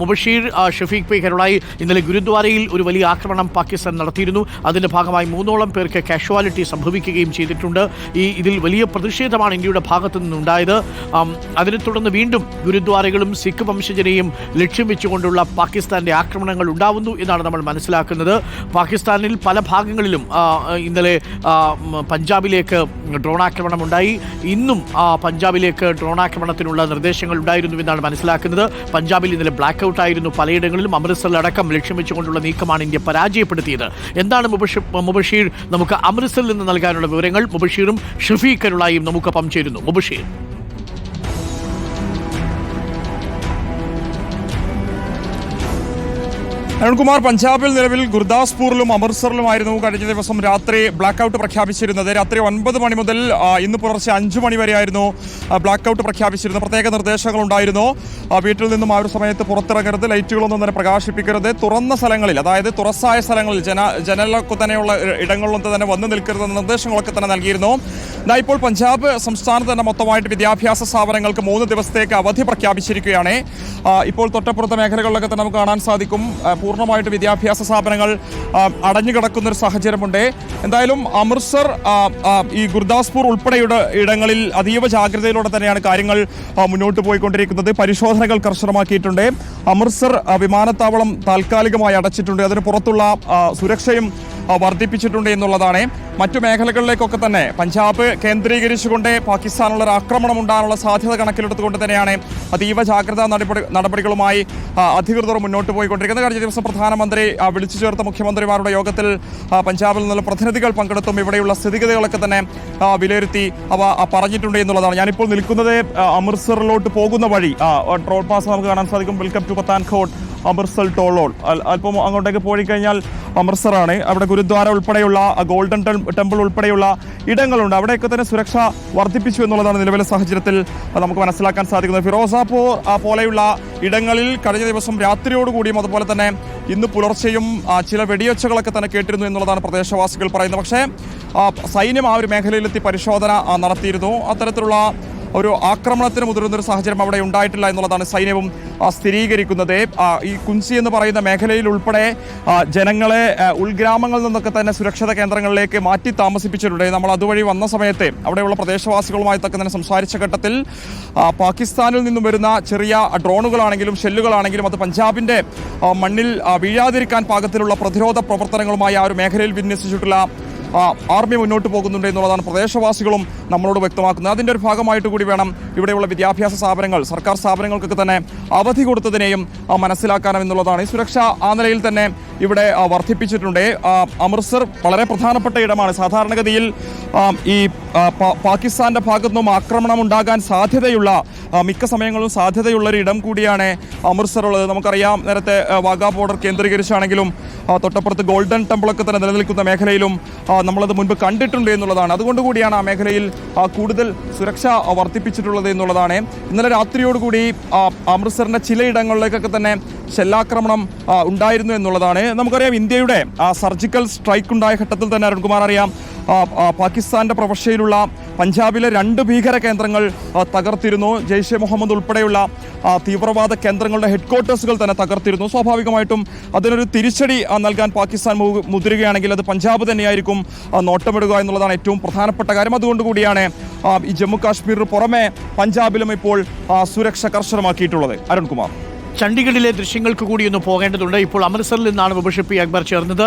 Mubasheer, Shafeeq P Karulai, ഇന്നലെ ഗുരുദ്വാരയിൽ ഒരു വലിയ ആക്രമണം പാകിസ്ഥാൻ നടത്തിയിരുന്നു. അതിൻ്റെ ഭാഗമായി 3ഓളം പേർക്ക് കാഷ്വാലിറ്റി സംഭവിക്കുകയും ചെയ്തിട്ടുണ്ട്. ഇതിൽ വലിയ പ്രതിഷേധമാണ് ഇന്ത്യയുടെ ഭാഗത്തു നിന്നുണ്ടായത്. അതിനെ തുടർന്ന് വീണ്ടും ഗുരുദ്വാരകളും സിഖ് വംശജനെയും ലക്ഷ്യം വെച്ചുകൊണ്ടുള്ള പാകിസ്ഥാന്റെ ആക്രമണങ്ങൾ ഉണ്ടാവുന്നു എന്നാണ് നമ്മൾ മനസ്സിലാക്കുന്നത്. പാകിസ്ഥാനിൽ പല ഭാഗങ്ങളിലും ഇന്നലെ പഞ്ചാബിലേക്ക് ഡ്രോൺ ആക്രമണം ഉണ്ടായി. ഇന്നും പഞ്ചാബിലേക്ക് ഡ്രോൺ ആക്രമണത്തിനുള്ള നിർദ്ദേശങ്ങൾ ഉണ്ടായിരുന്നു എന്നാണ് മനസ്സിലാക്കുന്നത്. പഞ്ചാബിൽ ഇന്നലെ ബ്ലാക്ക് ഔട്ട് ആയിരുന്നു പലയിടങ്ങളിലും. അമൃത്സറിലടക്കം ലക്ഷ്യം വെച്ചുകൊണ്ടുള്ള നീക്കമാണ് ഇന്ത്യ പരാജയപ്പെടുത്തിയത്. എന്താണ് മുബഷീർ നമുക്ക് അമൃത്സറിൽ നിന്ന് നൽകാനുള്ള വിവരങ്ങൾ? മുബഷീറും ഷഫീഖ് കരുളായും നമുക്കൊപ്പം ചേരുന്നു. മുബഷീർ. അരുൺകുമാർ, പഞ്ചാബിൽ നിലവിൽ ഗുർദാസ്പൂരിലും അമൃത്സറിലുമായിരുന്നു കഴിഞ്ഞ ദിവസം രാത്രി ബ്ലാക്ക് ഔട്ട് പ്രഖ്യാപിച്ചിരുന്നത്. രാത്രി 9 മണി മുതൽ ഇന്ന് പുലർച്ചെ 5 മണി വരെയായിരുന്നു ബ്ലാക്ക് ഔട്ട് പ്രഖ്യാപിച്ചിരുന്നത്. പ്രത്യേക നിർദ്ദേശങ്ങളുണ്ടായിരുന്നു. വീട്ടിൽ നിന്നും ആ ഒരു സമയത്ത് പുറത്തിറങ്ങരുത്, ലൈറ്റുകളൊന്നും തന്നെ പ്രകാശിപ്പിക്കരുത്, തുറന്ന സ്ഥലങ്ങളിൽ, അതായത് തുറസായ സ്ഥലങ്ങളിൽ, ജനലൊക്കെ തന്നെയുള്ള ഇടങ്ങളിലൊന്നും തന്നെ വന്നു നിൽക്കരുതെന്ന നിർദ്ദേശങ്ങളൊക്കെ തന്നെ നൽകിയിരുന്നു. ഇപ്പോൾ പഞ്ചാബ് സംസ്ഥാനത്ത് തന്നെ മൊത്തമായിട്ട് വിദ്യാഭ്യാസ സ്ഥാപനങ്ങൾക്ക് 3 ദിവസത്തേക്ക് അവധി പ്രഖ്യാപിച്ചിരിക്കുകയാണ്. ഇപ്പോൾ തൊട്ടപ്പുറത്തെ മേഖലകളിലൊക്കെ തന്നെ നമുക്ക് കാണാൻ സാധിക്കും പൂർണ്ണമായിട്ട് വിദ്യാഭ്യാസ സ്ഥാപനങ്ങൾ അടഞ്ഞുകിടക്കുന്നൊരു സാഹചര്യമുണ്ട്. എന്തായാലും അമൃത്സർ, ഈ ഗുർദാസ്പൂർ ഉൾപ്പെടെയുള്ള ഇടങ്ങളിൽ അതീവ ജാഗ്രതയിലൂടെ തന്നെയാണ് കാര്യങ്ങൾ മുന്നോട്ട് പോയിക്കൊണ്ടിരിക്കുന്നത്. പരിശോധനകൾ കർശനമാക്കിയിട്ടുണ്ട്. അമൃത്സർ വിമാനത്താവളം താൽക്കാലികമായി അടച്ചിട്ടുണ്ട്. അതിന് പുറത്തുള്ള സുരക്ഷയും വർദ്ധിപ്പിച്ചിട്ടുണ്ട് എന്നുള്ളതാണ്. മറ്റു മേഖലകളിലേക്കൊക്കെ തന്നെ പഞ്ചാബ് കേന്ദ്രീകരിച്ചുകൊണ്ട് പാകിസ്ഥാനുള്ള ഒരു ആക്രമണം ഉണ്ടാകാനുള്ള സാധ്യത കണക്കിലെടുത്തുകൊണ്ട് തന്നെയാണ് അതീവ ജാഗ്രതാ നടപടികളുമായി അധികൃതർ മുന്നോട്ട് പോയിക്കൊണ്ടിരിക്കുന്നത്. കഴിഞ്ഞ ദിവസം പ്രധാനമന്ത്രി വിളിച്ചു ചേർത്ത മുഖ്യമന്ത്രിമാരുടെ യോഗത്തിൽ പഞ്ചാബിൽ നിന്നുള്ള പ്രതിനിധികൾ പങ്കെടുത്തും ഇവിടെയുള്ള സ്ഥിതിഗതികളൊക്കെ തന്നെ വിലയിരുത്തി അവ പറഞ്ഞിട്ടുണ്ട് എന്നുള്ളതാണ്. ഞാനിപ്പോൾ നിൽക്കുന്നത് അമൃത്സറിലോട്ട് പോകുന്ന വഴി ടോൾ പാസ് നമുക്ക് കാണാൻ സാധിക്കും. Welcome to Pathankot Amritsar toll road. അല്പം അങ്ങോട്ടേക്ക് പോയി കഴിഞ്ഞാൽ അമൃത്സറാണ്. അവിടെ ഗുരുദ്വാര ഉൾപ്പെടെയുള്ള ഗോൾഡൻ ടെമ്പിൾ ഉൾപ്പെടെയുള്ള ഇടങ്ങളുണ്ട്. അവിടെയൊക്കെ തന്നെ സുരക്ഷ വർദ്ധിപ്പിച്ചു എന്നുള്ളതാണ് നിലവിലെ സാഹചര്യത്തിൽ നമുക്ക് മനസ്സിലാക്കാൻ സാധിക്കുന്നത്. ഫിറോസാപൂർ പോലെയുള്ള ഇടങ്ങളിൽ കഴിഞ്ഞ ദിവസം രാത്രിയോടുകൂടിയും അതുപോലെ തന്നെ ഇന്ന് പുലർച്ചെയും ചില വെടിയൊച്ചകളൊക്കെ തന്നെ കേട്ടിരുന്നു എന്നുള്ളതാണ് പ്രദേശവാസികൾ പറയുന്നത്. പക്ഷേ സൈന്യം ആ ഒരു മേഖലയിലെത്തി പരിശോധന നടത്തിയിരുന്നു. അത്തരത്തിലുള്ള ഒരു ആക്രമണത്തിന് മുതിരുന്നൊരു സാഹചര്യം അവിടെ ഉണ്ടായിട്ടില്ല എന്നുള്ളതാണ് സൈന്യവും സ്ഥിരീകരിക്കുന്നത്. ഈ കുൻസി എന്ന് പറയുന്ന മേഖലയിൽ ഉൾപ്പെടെ ജനങ്ങളെ ഉൾഗ്രാമങ്ങളിൽ നിന്നൊക്കെ തന്നെ സുരക്ഷിത കേന്ദ്രങ്ങളിലേക്ക് മാറ്റി താമസിപ്പിച്ചിട്ടുണ്ട്. നമ്മൾ അതുവഴി വന്ന സമയത്ത് അവിടെയുള്ള പ്രദേശവാസികളുമായിട്ടൊക്കെ തന്നെ സംസാരിച്ച ഘട്ടത്തിൽ പാകിസ്ഥാനിൽ നിന്നും വരുന്ന ചെറിയ ഡ്രോണുകളാണെങ്കിലും ഷെല്ലുകളാണെങ്കിലും അത് പഞ്ചാബിൻ്റെ മണ്ണിൽ വീഴാതിരിക്കാൻ പാകത്തിലുള്ള പ്രതിരോധ പ്രവർത്തനങ്ങളുമായി ആ ഒരു മേഖലയിൽ വിന്യസിച്ചിട്ടുള്ള ആർമി മുന്നോട്ട് പോകുന്നുണ്ട് എന്നുള്ളതാണ് പ്രദേശവാസികളും നമ്മളോട് വ്യക്തമാക്കുന്നത്. അതിൻ്റെ ഒരു ഭാഗമായിട്ട് കൂടി വേണം ഇവിടെയുള്ള വിദ്യാഭ്യാസ സ്ഥാപനങ്ങൾ, സർക്കാർ സ്ഥാപനങ്ങൾക്കൊക്കെ തന്നെ അവധി കൊടുത്തതിനെയും മനസ്സിലാക്കാനും എന്നുള്ളതാണ്. ഈ സുരക്ഷ ആ നിലയിൽ തന്നെ ഇവിടെ വർദ്ധിപ്പിച്ചിട്ടുണ്ട്. അമൃത്സർ വളരെ പ്രധാനപ്പെട്ട ഇടമാണ്. സാധാരണഗതിയിൽ ഈ പാകിസ്ഥാന്റെ ഭാഗത്തുനിന്നും ആക്രമണം ഉണ്ടാകാൻ സാധ്യതയുള്ള മിക്ക സമയങ്ങളും സാധ്യതയുള്ളൊരു ഇടം കൂടിയാണ് അമൃത്സർ ഉള്ളത്. നമുക്കറിയാം, നേരത്തെ വാഗാ ബോർഡർ കേന്ദ്രീകരിച്ചാണെങ്കിലും തൊട്ടപ്പുറത്ത് ഗോൾഡൻ ടെമ്പിളൊക്കെ തന്നെ നിലനിൽക്കുന്ന മേഖലയിലും നമ്മളത് മുൻപ് കണ്ടിട്ടുണ്ട് എന്നുള്ളതാണ്. അതുകൊണ്ട് കൂടിയാണ് ആ മേഖലയിൽ കൂടുതൽ സുരക്ഷ വർദ്ധിപ്പിച്ചിട്ടുള്ളത് എന്നുള്ളതാണ്. ഇന്നലെ രാത്രിയോടുകൂടി അമൃത്സറിൻ്റെ ചിലയിടങ്ങളിലേക്കൊക്കെ തന്നെ ഷെല്ലാക്രമണം ഉണ്ടായിരുന്നു എന്നുള്ളതാണ്. നമുക്കറിയാം, ഇന്ത്യയുടെ സർജിക്കൽ സ്ട്രൈക്ക് ഉണ്ടായ ഘട്ടത്തിൽ തന്നെ അരുൺകുമാർ അറിയാം, പാകിസ്ഥാന്റെ പ്രവിശ്യയിലുള്ള പഞ്ചാബിലെ 2 ഭീകര കേന്ദ്രങ്ങൾ തകർത്തിരുന്നു. ജെയ്ഷെ മുഹമ്മദ് ഉൾപ്പെടെയുള്ള തീവ്രവാദ കേന്ദ്രങ്ങളുടെ ഹെഡ്ക്വാർട്ടേഴ്സുകൾ തന്നെ തകർത്തിരുന്നു. സ്വാഭാവികമായിട്ടും അതിനൊരു തിരിച്ചടി നൽകാൻ പാകിസ്ഥാൻ മുതിരുകയാണെങ്കിൽ അത് പഞ്ചാബ് തന്നെയായിരിക്കും നോട്ടമിടുക എന്നുള്ളതാണ് ഏറ്റവും പ്രധാനപ്പെട്ട കാര്യം. അതുകൊണ്ടുകൂടിയാണ് ഈ ജമ്മു കാശ്മീരിന് പുറമെ പഞ്ചാബിലും ഇപ്പോൾ സുരക്ഷ കർശനമാക്കിയിട്ടുള്ളത്. അരുൺകുമാർ, ചണ്ഡീഗഡിലെ ദൃശ്യങ്ങൾക്ക് കൂടി ഒന്ന് പോകേണ്ടതുണ്ട്. ഇപ്പോൾ അമൃത്സറിൽ നിന്നാണ് മുബഷീർ പി അക്ബർ ചേർന്നത്.